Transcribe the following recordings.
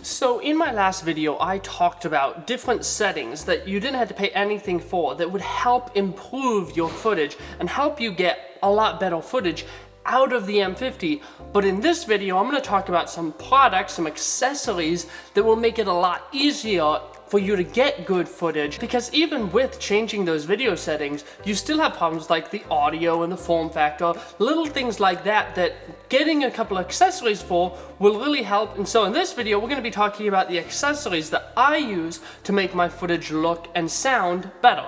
So in my last video, I talked about different settings that you didn't have to pay anything for that would help improve your footage and help you get a lot better footage out of the M50. But in this video, I'm going to talk about some products, some accessories that will make it a lot easier for you to get good footage, because even with changing those video settings, you still have problems like the audio and the form factor, little things like that that getting a couple of accessories for will really help. And so in this video, we're going to be talking about the accessories that I use to make my footage look and sound better.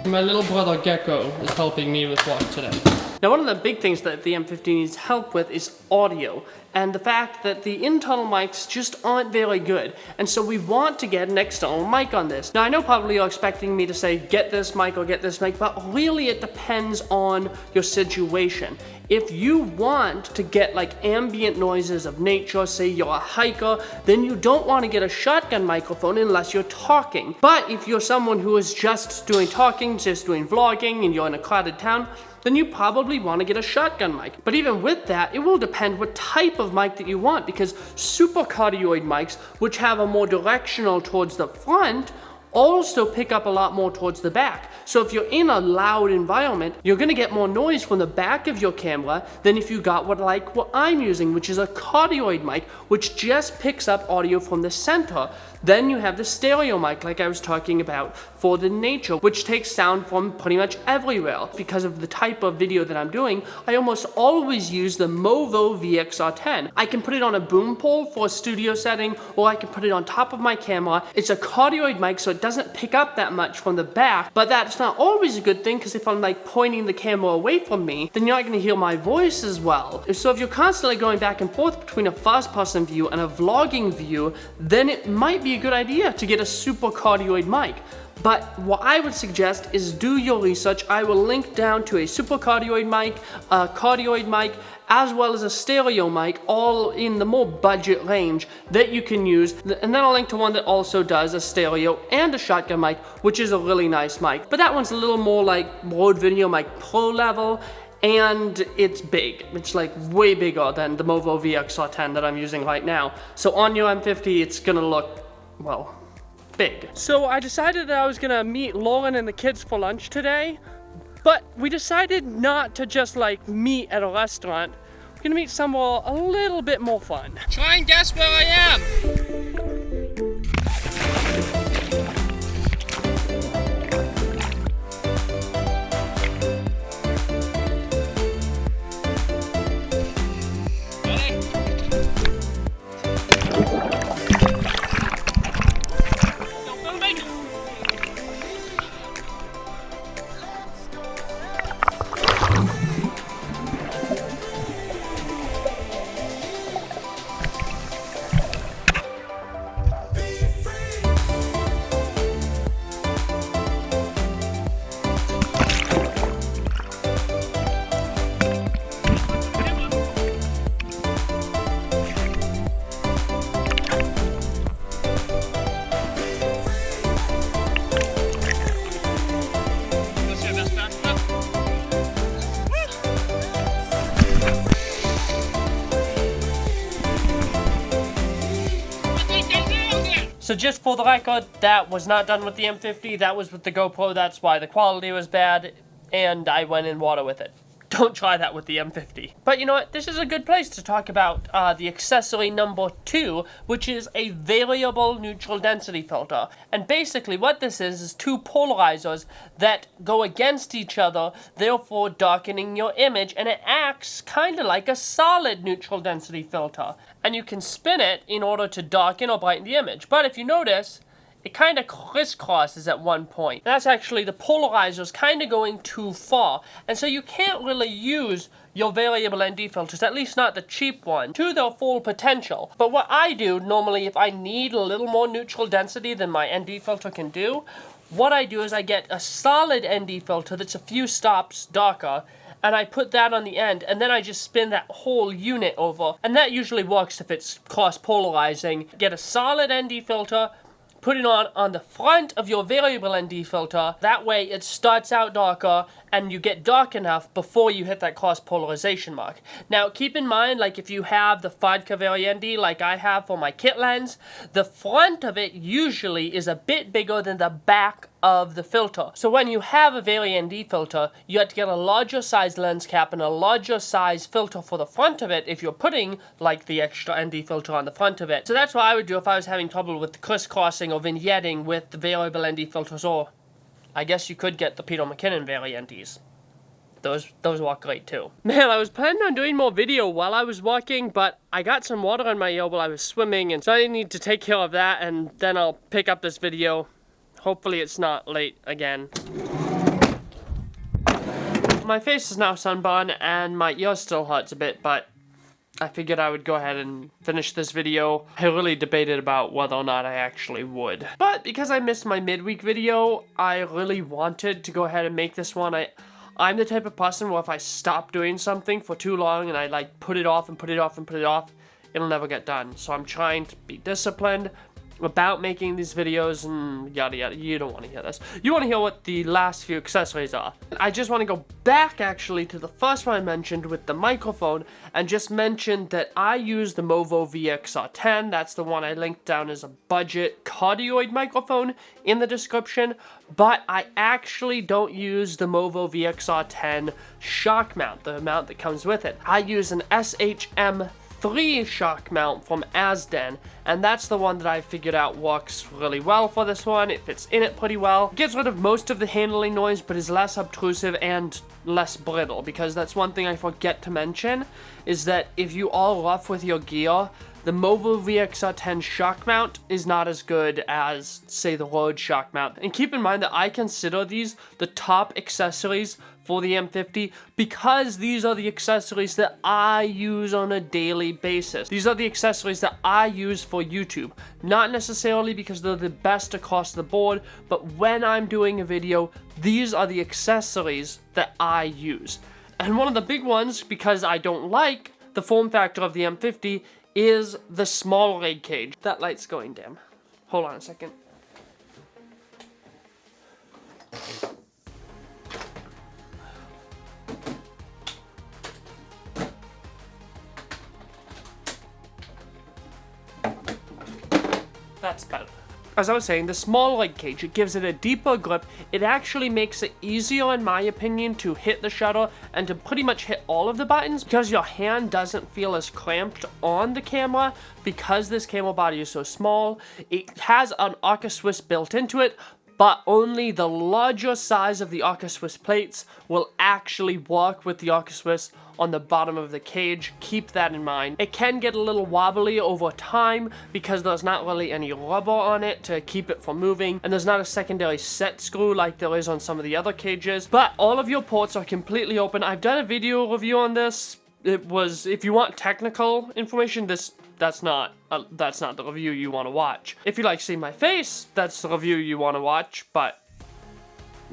My little brother Gecko is helping me with work today. Now, one of the big things that the M50 needs help with is audio, and the fact that the internal mics just aren't very good. And so we want to get an external mic on this. Now, I know probably you're expecting me to say, get this mic or get this mic, but really it depends on your situation. If you want to get like ambient noises of nature, say you're a hiker, then you don't want to get a shotgun microphone unless you're talking. But if you're someone who is just doing talking, just doing vlogging, and you're in a crowded town, then you probably want to get a shotgun mic. But even with that, it will depend what type of mic that you want, because super cardioid mics, which have a more directional towards the front, also pick up a lot more towards the back. So if you're in a loud environment, you're gonna get more noise from the back of your camera than if you got what I'm using, which is a cardioid mic, which just picks up audio from the center. Then you have the stereo mic, like I was talking about, for the nature, which takes sound from pretty much everywhere. Because of the type of video that I'm doing, I almost always use the Movo VXR10. I can put it on a boom pole for a studio setting, or I can put it on top of my camera. It's a cardioid mic, so it doesn't pick up that much from the back, but that's not always a good thing, because if I'm like pointing the camera away from me, then you're not gonna hear my voice as well. So if you're constantly going back and forth between a first-person view and a vlogging view, then it might be a good idea to get a super cardioid mic. But what I would suggest is do your research. I will link down to a super cardioid mic, a cardioid mic, as well as a stereo mic, all in the more budget range that you can use. And then I'll link to one that also does a stereo and a shotgun mic, which is a really nice mic. But that one's a little more like Rode Video Mic Pro level, and it's big. It's like way bigger than the Movo VXR10 that I'm using right now. So on your M50, it's gonna look, well, big. So I decided that I was gonna meet Lauren and the kids for lunch today, but we decided not to just like meet at a restaurant. We're gonna meet somewhere a little bit more fun. Try and guess where I am. So just for the record, that was not done with the M50, that was with the GoPro. That's why the quality was bad, and I went in water with it. Don't try that with the M50. But you know what, this is a good place to talk about the accessory number 2, which is a variable neutral density filter. And basically what this is two polarizers that go against each other, therefore darkening your image, and it acts kind of like a solid neutral density filter. And you can spin it in order to darken or brighten the image. But if you notice, it kind of crisscrosses at one point. That's actually the polarizers kind of going too far. And so you can't really use your variable ND filters, at least not the cheap one, to their full potential. But what I do normally, if I need a little more neutral density than my ND filter can do, what I do is I get a solid ND filter that's a few stops darker, and I put that on the end, and then I just spin that whole unit over, and that usually works if it's cross-polarizing. Get a solid ND filter, put it on the front of your variable ND filter. That way it starts out darker and you get dark enough before you hit that cross polarization mark. Now keep in mind, like if you have the vodka ND like I have for my kit lens, the front of it usually is a bit bigger than the back of the filter. So when you have a Vari ND filter, you have to get a larger size lens cap and a larger size filter for the front of it if you're putting like the extra ND filter on the front of it. So that's what I would do if I was having trouble with the crisscrossing or vignetting with the variable ND filters, or I guess you could get the Peter McKinnon Vari NDs. Those work great too. Man, I was planning on doing more video while I was walking, but I got some water in my ear while I was swimming, and so I need to take care of that, and then I'll pick up this video. Hopefully it's not late again. My face is now sunburned and my ear still hurts a bit, but I figured I would go ahead and finish this video. I really debated about whether or not I actually would. But because I missed my midweek video, I really wanted to go ahead and make this one. I'm the type of person where if I stop doing something for too long and I like put it off and put it off and put it off, it'll never get done. So I'm trying to be disciplined about making these videos and yada yada. You don't want to hear this. You want to hear what the last few accessories are. I just want to go back actually to the first one I mentioned with the microphone and just mention that I use the Movo VXR10. That's the one I linked down as a budget cardioid microphone in the description, but I actually don't use the Movo VXR10 shock mount, the mount that comes with it. I use an SHM3 shock mount from Asden, and that's the one that I figured out works really well for this one. It fits in it pretty well. It gets rid of most of the handling noise, but is less obtrusive and less brittle, because that's one thing I forget to mention, is that if you are rough with your gear, the Movo VXR10 shock mount is not as good as, say, the Rode shock mount. And keep in mind that I consider these the top accessories for the M50 because these are the accessories that I use on a daily basis. These are the accessories that I use for YouTube. Not necessarily because they're the best across the board, but when I'm doing a video, these are the accessories that I use. And one of the big ones, because I don't like the form factor of the M50, is the small rig cage. That light's going dim. Hold on a second. That's better. As I was saying, the small leg cage, it gives it a deeper grip. It actually makes it easier, in my opinion, to hit the shutter and to pretty much hit all of the buttons because your hand doesn't feel as cramped on the camera because this camera body is so small. It has an Arca Swiss built into it, but only the larger size of the Arca Swiss plates will actually work with the Arca Swiss on the bottom of the cage. Keep that in mind. It can get a little wobbly over time because there's not really any rubber on it to keep it from moving, and there's not a secondary set screw like there is on some of the other cages, but all of your ports are completely open. I've done a video review on this. It was, if you want technical information, that's not the review you want to watch. If you like seeing my face, that's the review you want to watch, but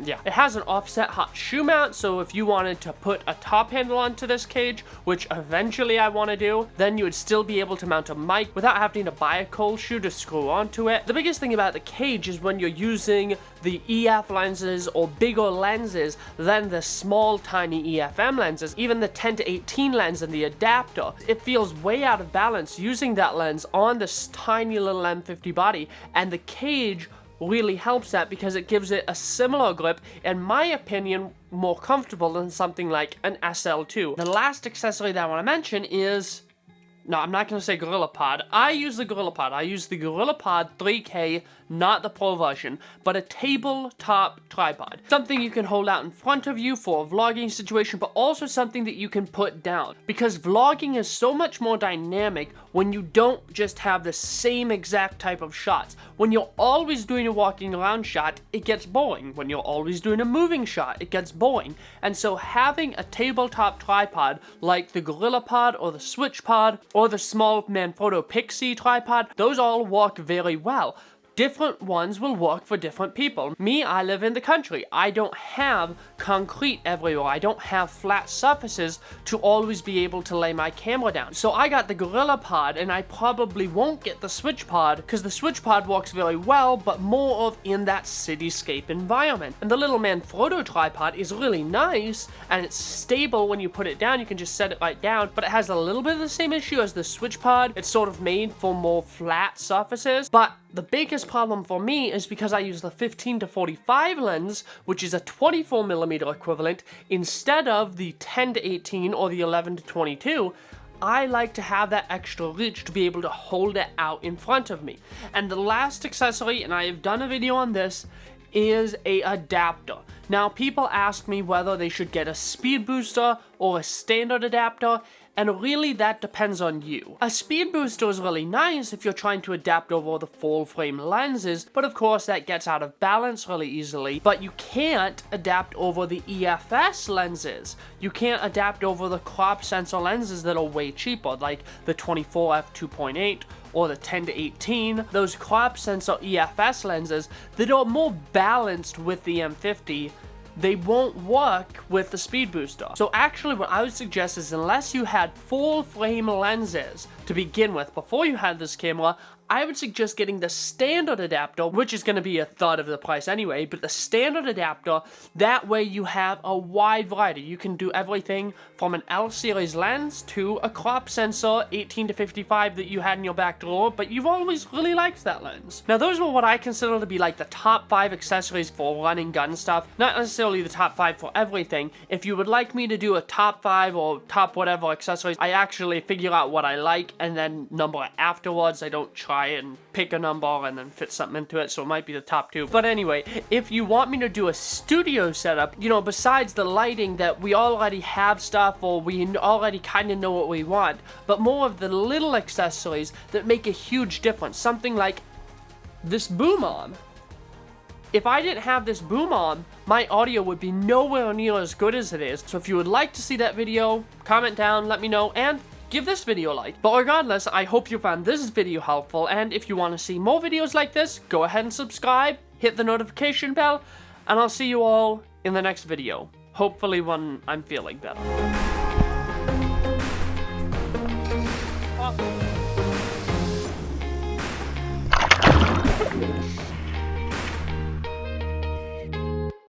yeah. It has an offset hot shoe mount, so if you wanted to put a top handle onto this cage, which eventually I want to do, then you would still be able to mount a mic without having to buy a cold shoe to screw onto it. The biggest thing about the cage is when you're using the EF lenses or bigger lenses than the small tiny EFM lenses, even the 10 to 18 lens and the adapter, it feels way out of balance using that lens on this tiny little M50 body, and the cage really helps that because it gives it a similar grip, in my opinion, more comfortable than something like an SL2. The last accessory that I want to mention is, no, I'm not going to say GorillaPod. I use the GorillaPod. I use the GorillaPod 3K, not the Pro version, but a tabletop tripod. Something you can hold out in front of you for a vlogging situation, but also something that you can put down. Because vlogging is so much more dynamic when you don't just have the same exact type of shots. When you're always doing a walking around shot, it gets boring. When you're always doing a moving shot, it gets boring. And so having a tabletop tripod like the GorillaPod or the SwitchPod or the small Manfrotto Pixie tripod, those all work very well. different ones will work for different people. Me, I live in the country. I don't have concrete everywhere. I don't have flat surfaces to always be able to lay my camera down. So I got the Gorilla Pod, and I probably won't get the Switch Pod because the Switch Pod works very well, but more of in that cityscape environment. And the Little Man Photo Tripod is really nice, and it's stable when you put it down. You can just set it right down, but it has a little bit of the same issue as the Switch Pod. It's sort of made for more flat surfaces, but the biggest problem for me is because I use the 15-45 lens, which is a 24mm equivalent, instead of the 10-18 or the 11-22. I like to have that extra reach to be able to hold it out in front of me. And the last accessory, and I have done a video on this, is a adapter. Now, people ask me whether they should get a speed booster or a standard adapter, and really that depends on you. A speed booster is really nice if you're trying to adapt over the full frame lenses, but of course that gets out of balance really easily. But you can't adapt over the EFS lenses. You can't adapt over the crop sensor lenses that are way cheaper, like the 24f2.8 or the 10-18, those crop sensor EFS lenses that are more balanced with the M50. They won't work with the speed booster. So actually what I would suggest is, unless you had full frame lenses to begin with before you had this camera, I would suggest getting the standard adapter, which is going to be a third of the price anyway, but the standard adapter, that way you have a wide variety. You can do everything from an L series lens to a crop sensor 18-55 that you had in your back drawer, but you've always really liked that lens. Now those were what I consider to be like the top 5 accessories for running gun stuff, not necessarily the top 5 for everything. If you would like me to do a top 5 or top whatever accessories, I actually figure out what I like and then number it afterwards. I don't try and pick a number and then fit something into it, so it might be the top 2. But anyway, if you want me to do a studio setup, you know, besides the lighting that we already have stuff or we already kind of know what we want, but more of the little accessories that make a huge difference, something like this boom arm. If I didn't have this boom arm, my audio would be nowhere near as good as it is. So if you would like to see that video, comment down, let me know, and give this video a like. But regardless, I hope you found this video helpful, and if you want to see more videos like this, go ahead and subscribe, hit the notification bell, and I'll see you all in the next video. Hopefully when I'm feeling better.